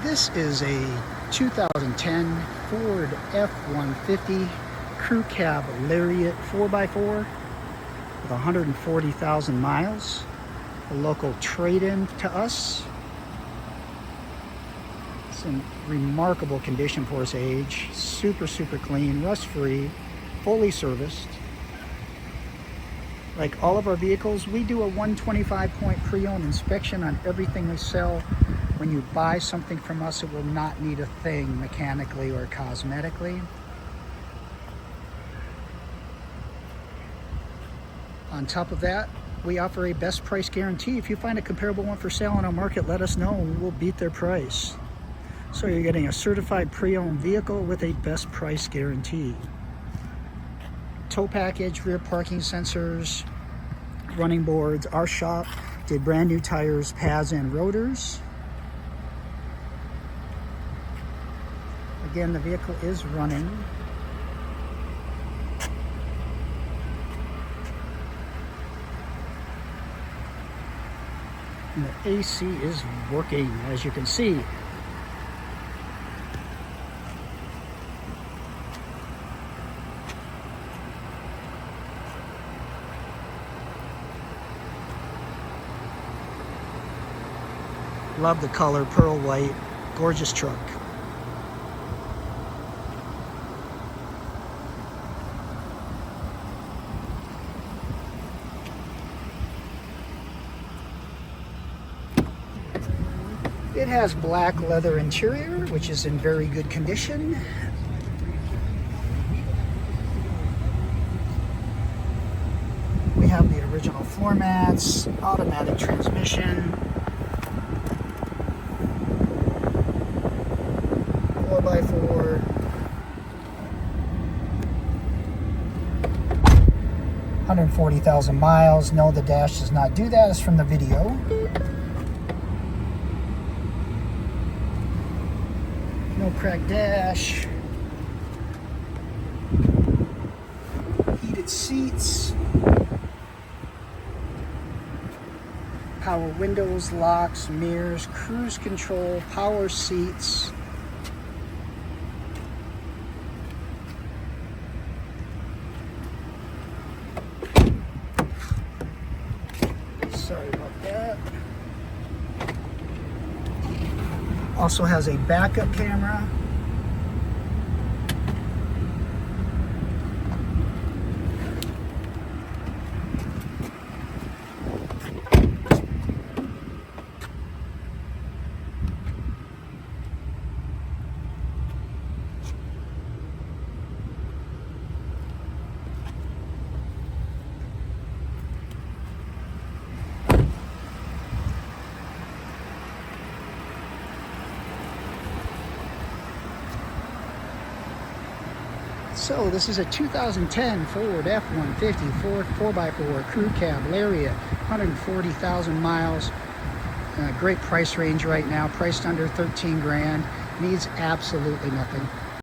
This is a 2010 Ford F-150 Crew Cab Lariat 4x4 with 140,000 miles. A local trade-in to us. It's in remarkable condition for its age. Super clean, rust-free, fully serviced. Like all of our vehicles, we do a 125-point pre-owned inspection on everything we sell. When you buy something from us, it will not need a thing mechanically or cosmetically. On top of that, we offer a best price guarantee. If you find a comparable one for sale on our market, let us know and we'll beat their price. So you're getting a certified pre-owned vehicle with a best price guarantee. Tow package, rear parking sensors, running boards. Our shop did brand new tires, pads, and rotors. Again, the vehicle is running. And the AC is working, as you can see. Love the color, pearl white, gorgeous truck. It has black leather interior, which is in very good condition. We have the original floor mats, automatic transmission, 4x4, 140,000 miles. No, the dash does not do that. It's from the video. No cracked dash. Heated seats. Power windows, locks, mirrors, cruise control, power seats. Sorry about that. Also has a backup camera. So this is a 2010 Ford F-150 4x4 Crew Cab Lariat, 140,000 miles. Great price range right now, priced under 13 grand. Needs absolutely nothing.